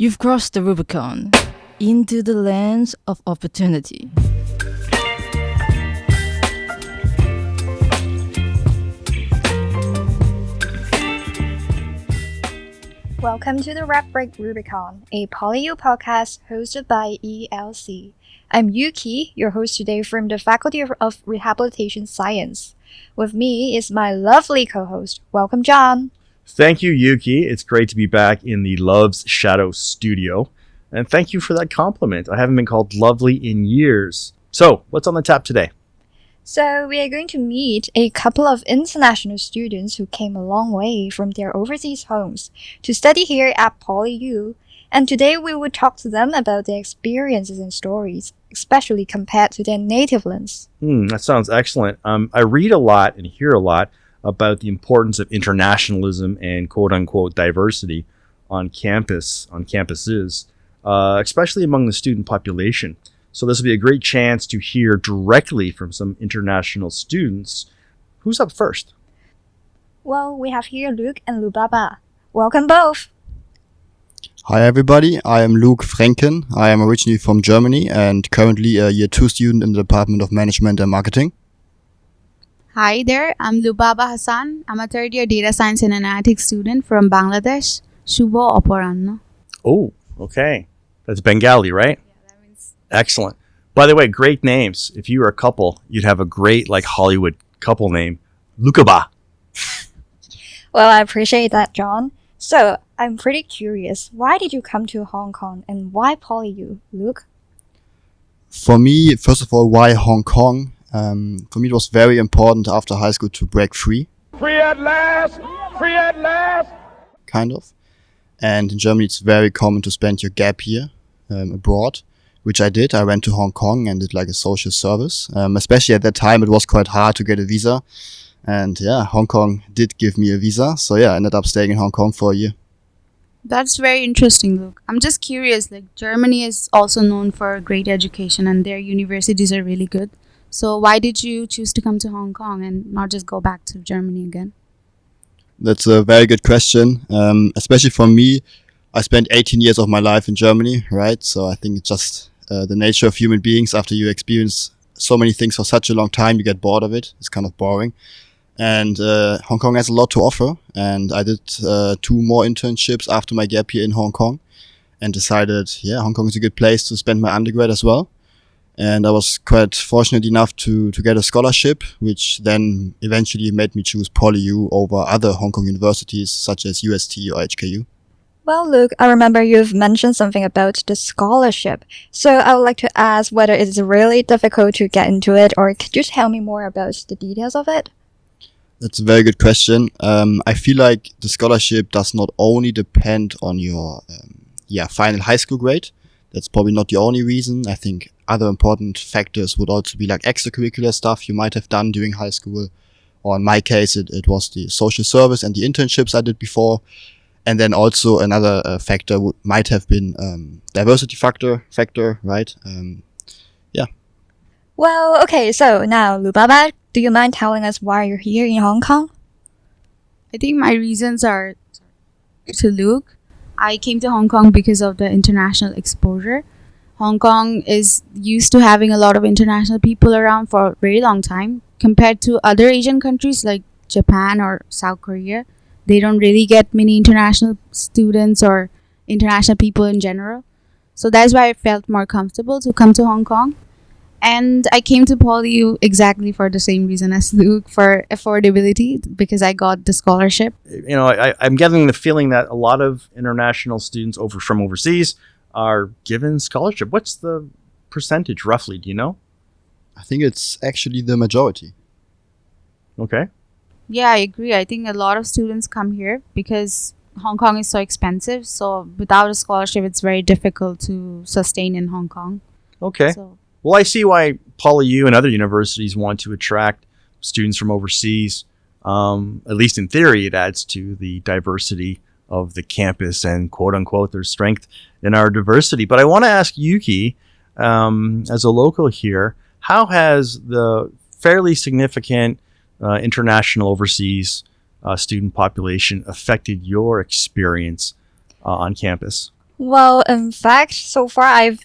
You've crossed the Rubicon into the lands of opportunity. Welcome to the Rap Break Rubicon, a PolyU podcast hosted by ELC. I'm Yuki, your host today from the Faculty of Rehabilitation Science. With me is my lovely co-host. Welcome, John. Thank you, Yuki. It's great to be back in the Love's Shadow studio. And thank you for that compliment. I haven't been called lovely in years. So, what's on the tap today? So, we are going to meet a couple of international students who came a long way from their overseas homes to study here at PolyU. And today we will talk to them about their experiences and stories, especially compared to their native lands. That sounds excellent. I read a lot and hear a lot about the importance of internationalism and quote-unquote diversity on campuses, especially among the student population. So this will be a great chance to hear directly from some international students. Who's up first? Well, we have here Luke and Lubaba. Welcome both. Hi everybody, I am Luke Frenken. I am originally from Germany and currently a Year 2 student in the Department of Management and Marketing. Hi there, I'm Lubaba Hassan. I'm a third year data science and analytics student from Bangladesh. Shubho Oporanno. Oh, okay. That's Bengali, right? Yeah, that means... Excellent. By the way, great names. If you were a couple, you'd have a great Hollywood couple name. Lukaba. Well, I appreciate that, John. So, I'm pretty curious. Why did you come to Hong Kong and why PolyU, Luke? For me, first of all, why Hong Kong? For me, it was very important after high school to break free. Free at last! Free at last! Kind of. And in Germany, it's very common to spend your gap year abroad, which I did. I went to Hong Kong and did a social service. Especially at that time, it was quite hard to get a visa. And yeah, Hong Kong did give me a visa. So yeah, I ended up staying in Hong Kong for a year. That's very interesting, Luke. I'm just curious, Germany is also known for great education and their universities are really good. So why did you choose to come to Hong Kong and not just go back to Germany again? That's a very good question. Especially for me, I spent 18 years of my life in Germany, right? So I think it's just the nature of human beings. After you experience so many things for such a long time, you get bored of it. It's kind of boring. And Hong Kong has a lot to offer. And I did 2 more internships after my gap year in Hong Kong and decided, Hong Kong is a good place to spend my undergrad as well. And I was quite fortunate enough to get a scholarship, which then eventually made me choose PolyU over other Hong Kong universities such as UST or HKU. Well, Luke, I remember you've mentioned something about the scholarship. So I would like to ask whether it's really difficult to get into it, or could you tell me more about the details of it? That's a very good question. I feel like the scholarship does not only depend on your final high school grade. That's probably not the only reason. I think other important factors would also be extracurricular stuff you might have done during high school. Or in my case, it was the social service and the internships I did before. And then also another factor might have been diversity factor, right? Well, okay, so now, Lubaba, do you mind telling us why you're here in Hong Kong? I think my reasons are to Luke. I came to Hong Kong because of the international exposure. Hong Kong is used to having a lot of international people around for a very long time. Compared to other Asian countries like Japan or South Korea, they don't really get many international students or international people in general. So that's why I felt more comfortable to come to Hong Kong. And I came to PolyU exactly for the same reason as Luke, for affordability, because I got the scholarship. I'm getting the feeling that a lot of international students from overseas are given scholarship. What's the percentage roughly? Do you know? I think it's actually the majority. Okay. Yeah, I agree. I think a lot of students come here because Hong Kong is so expensive. So without a scholarship, it's very difficult to sustain in Hong Kong. Okay. So, well, I see why PolyU and other universities want to attract students from overseas. At least in theory, it adds to the diversity of the campus and quote unquote their strength in our diversity. But I want to ask Yuki, as a local here, how has the fairly significant international overseas student population affected your experience on campus? Well, in fact, so far I've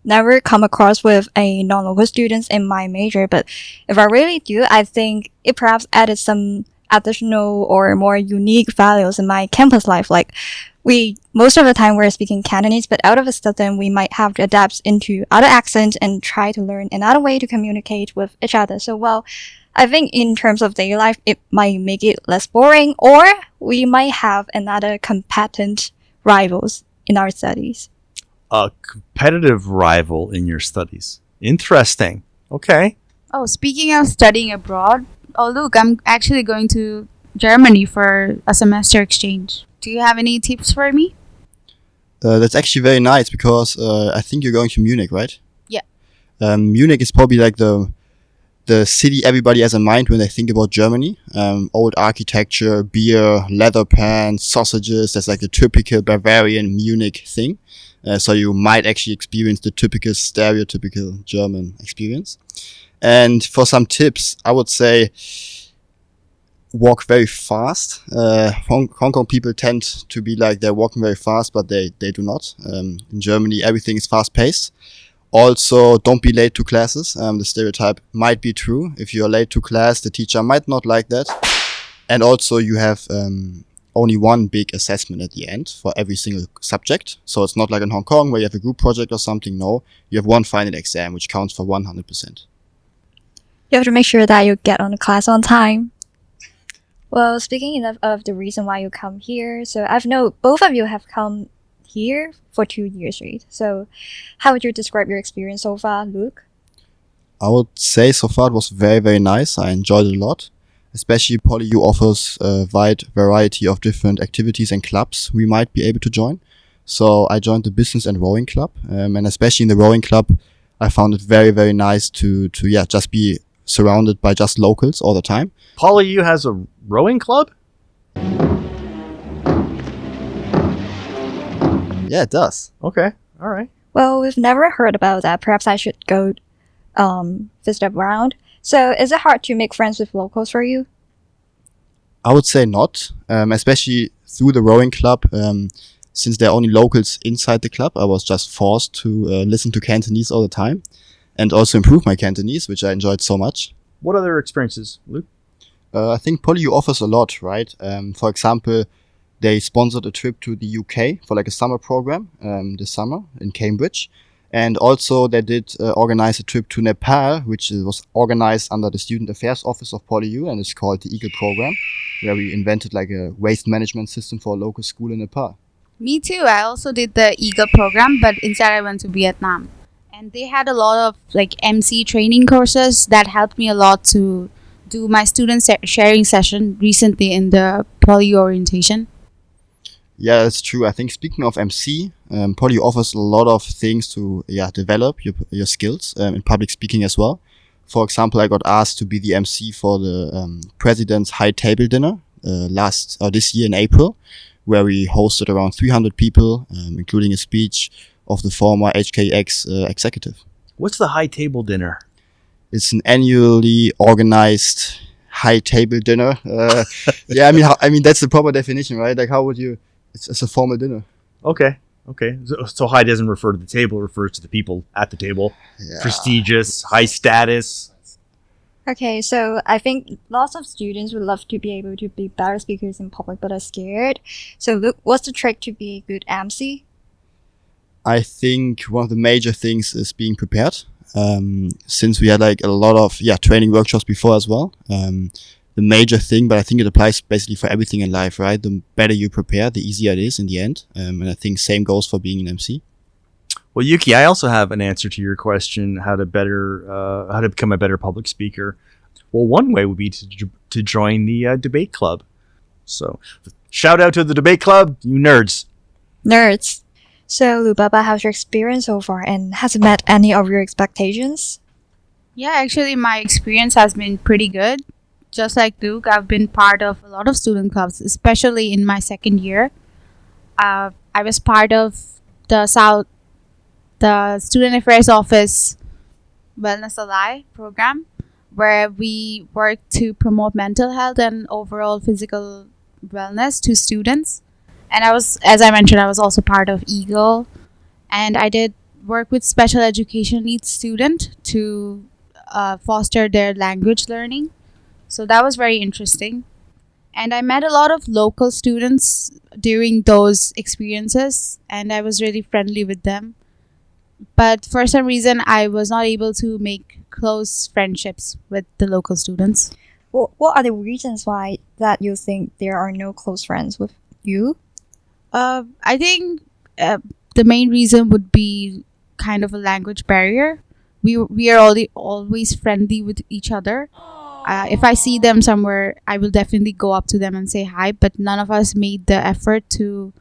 never come across with a non-local students in my major, but if I really do, I think it perhaps added some additional or more unique values in my campus life. Like we, most of the time we're speaking Cantonese, but out of a sudden we might have to adapt into other accents and try to learn another way to communicate with each other. So well, I think in terms of daily life, it might make it less boring, or we might have another competent rivals in our studies. A competitive rival in your studies. Interesting. Okay. Oh, speaking of studying abroad, oh look, I'm actually going to Germany for a semester exchange. Do you have any tips for me? That's actually very nice because I think you're going to Munich, right? Yeah. Munich is probably like the city everybody has in mind when they think about Germany. Old architecture, beer, leather pants, sausages. That's like the typical Bavarian Munich thing. So you might actually experience the typical stereotypical German experience. And for some tips, I would say walk very fast. Hong Kong people tend to be like they're walking very fast, but they do not. In Germany, everything is fast paced. Also, don't be late to classes. The stereotype might be true. If you're late to class, the teacher might not like that. And also, you have only one big assessment at the end for every single subject. So it's not like in Hong Kong where you have a group project or something. No, you have one final exam, which counts for 100%. You have to make sure that you get on the class on time. Well, speaking of the reason why you come here, so I've known both of you have come here for 2 years, right? So how would you describe your experience so far, Luke? I would say so far it was very, very nice. I enjoyed it a lot. Especially PolyU offers a wide variety of different activities and clubs we might be able to join. So I joined the business and rowing club. And especially in the rowing club, I found it very, very nice to just be surrounded by just locals all the time. PolyU has a rowing club? Yeah, it does. Okay. All right. Well, we've never heard about that. Perhaps I should go visit around. So is it hard to make friends with locals for you? I would say not, especially through the rowing club. Since there are only locals inside the club, I was just forced to listen to Cantonese all the time and also improve my Cantonese, which I enjoyed so much. What other experiences, Luke? I think PolyU offers a lot, right? For example, they sponsored a trip to the UK for like a summer program this summer in Cambridge. And also they did organize a trip to Nepal, which was organized under the Student Affairs Office of PolyU, and it's called the Eagle Program, where we invented like a waste management system for a local school in Nepal. Me too. I also did the EAGLE program, but instead I went to Vietnam. And they had a lot of like MC training courses that helped me a lot to do my student sharing session recently in the PolyU orientation. Yeah, that's true. I think speaking of MC, PolyU offers a lot of things to develop your skills in public speaking as well. For example, I got asked to be the MC for the President's High Table Dinner this year in April, where we hosted around 300 people, including a speech of the former HKX executive. What's the high table dinner? It's an annually organized high table dinner. I mean that's the proper definition, right? Like how would you? It's a formal dinner. Okay. So high doesn't refer to the table; it refers to the people at the table. Yeah. Prestigious, high status. Okay, so I think lots of students would love to be able to be better speakers in public, but are scared. So Luke, what's the trick to be a good MC? I think one of the major things is being prepared. Since we had like a lot of training workshops before as well. The major thing, but I think it applies basically for everything in life, right? The better you prepare, the easier it is in the end. And I think same goes for being an MC. Well, Yuki, I also have an answer to your question: how to become a better public speaker. Well, one way would be to join the debate club. So, shout out to the debate club, you nerds. Nerds. So, Lubaba, how's your experience so far, and has it met any of your expectations? Yeah, actually my experience has been pretty good. Just like Luke, I've been part of a lot of student clubs, especially in my second year. I was part of the Student Affairs Office Wellness Ally program, where we work to promote mental health and overall physical wellness to students. And I was, as I mentioned, I was also part of Eagle, and I did work with special education needs student to foster their language learning. So that was very interesting. And I met a lot of local students during those experiences, and I was really friendly with them. But for some reason, I was not able to make close friendships with the local students. What are the reasons why that you think there are no close friends with you? I think the main reason would be kind of a language barrier. We are always friendly with each other. If I see them somewhere, I will definitely go up to them and say hi. But none of us made the effort to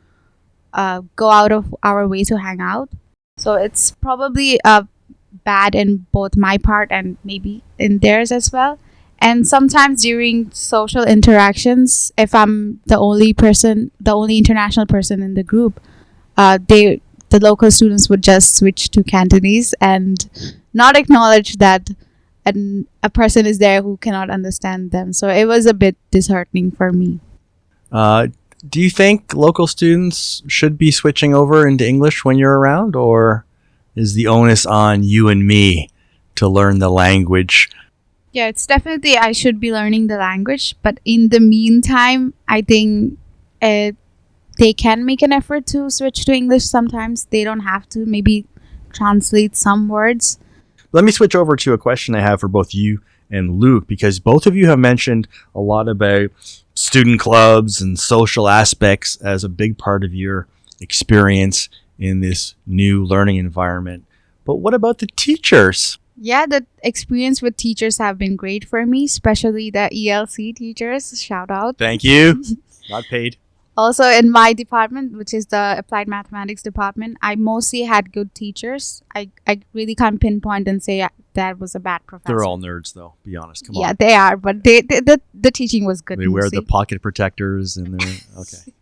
go out of our way to hang out. So it's probably bad in both my part and maybe in theirs as well. And sometimes during social interactions, if I'm the only international person in the group, the local students would just switch to Cantonese and not acknowledge that a person is there who cannot understand them. So it was a bit disheartening for me. Do you think local students should be switching over into English when you're around, or is the onus on you and me to learn the language? Yeah, it's definitely I should be learning the language, but in the meantime, I think they can make an effort to switch to English sometimes. They don't have to maybe translate some words. Let me switch over to a question I have for both you and Luke, because both of you have mentioned a lot about student clubs and social aspects as a big part of your experience in this new learning environment. But what about the teachers? Yeah, the experience with teachers have been great for me, especially the ELC teachers. Shout out. Thank you. Not paid. Also in my department, which is the Applied Mathematics department, I mostly had good teachers. I really can't pinpoint and say that was a bad professor. They're all nerds, though. Be honest. Come on. Yeah, they are, but the teaching was good. They wear mostly. the pocket protectors and they're okay.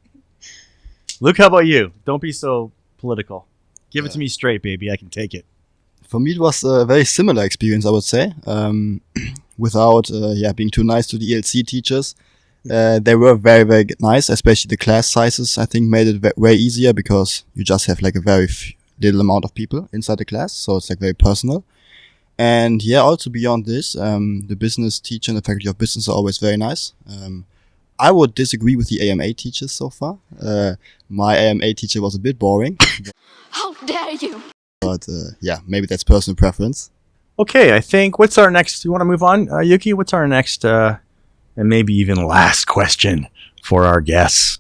Luke, how about you? Don't be so political. Give it to me straight, baby. I can take it. For me, it was a very similar experience, I would say. Without being too nice to the ELC teachers, they were very, very nice. Especially the class sizes, I think, made it very easier because you just have like a very little amount of people inside the class, so it's like very personal. And yeah, also beyond this, the business teacher and the faculty of business are always very nice. I would disagree with the AMA teachers so far. My AMA teacher was a bit boring. How dare you! But maybe that's personal preference. Okay, I think what's our next? You want to move on, Yuki? What's our next and maybe even last question for our guests?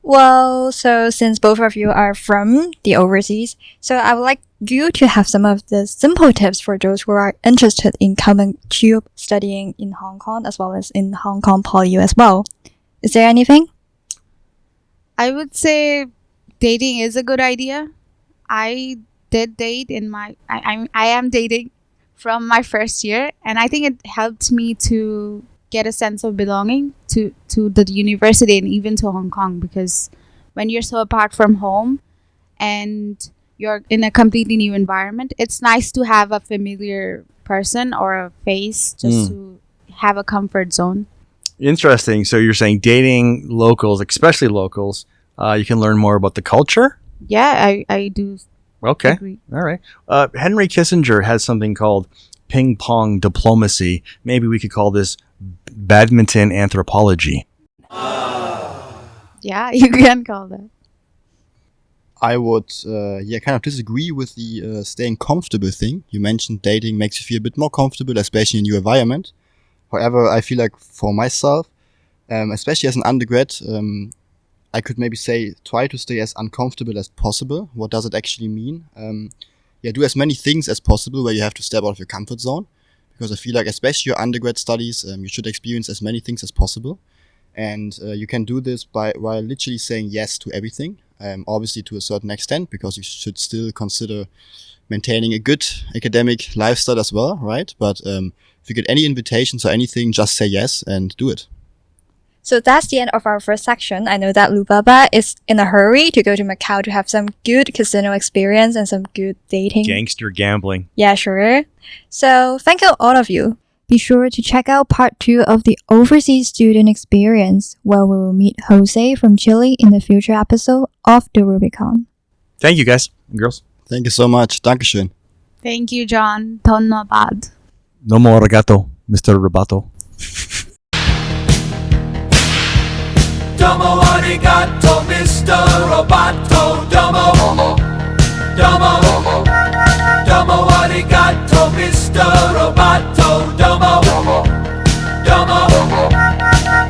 Well, so since both of you are from the overseas, so I would like you to have some of the simple tips for those who are interested in coming to studying in Hong Kong as well as in Hong Kong PolyU as well. Is there anything? I would say dating is a good idea. I did date I am dating from my first year, and I think it helped me to get a sense of belonging to the university and even to Hong Kong, because when you're so apart from home and you're in a completely new environment, it's nice to have a familiar person or a face just to have a comfort zone. Interesting. So you're saying dating locals, especially locals, you can learn more about the culture? Yeah, I do. Okay. Agree. All right. Henry Kissinger has something called ping pong diplomacy. Maybe we could call this badminton anthropology. Yeah, you can call that. I would, kind of disagree with the staying comfortable thing. You mentioned dating makes you feel a bit more comfortable, especially in your environment. However, I feel like for myself, especially as an undergrad, I could maybe say try to stay as uncomfortable as possible. What does it actually mean? Do as many things as possible where you have to step out of your comfort zone. Because I feel like, especially your undergrad studies, you should experience as many things as possible. And you can do this while literally saying yes to everything. Obviously to a certain extent, because you should still consider maintaining a good academic lifestyle as well, right? But if you get any invitations or anything, just say yes and do it. So that's the end of our first section. I know that Lubaba is in a hurry to go to Macau to have some good casino experience and some good dating. Gangster gambling. Yeah, sure. So thank you all of you. Be sure to check out part 2 of the overseas student experience, where we will meet Jose from Chile in the future episode of the Rubicon. Thank you, guys and girls. Thank you so much. Dankeschön. Thank you, John. Dhonnobad. Domo arigato, Mr. Roboto. Domo arigato, Mr. Roboto. Domo, domo, domo arigato, Mr. Roboto. Domo, domo,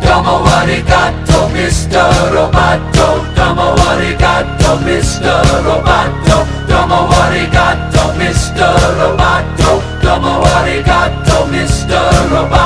domo arigato, Mr. Roboto. Domo arigato, Mr. Roboto. Domo arigato, Mr. Roboto. Domo arigato, Mr. Roboto.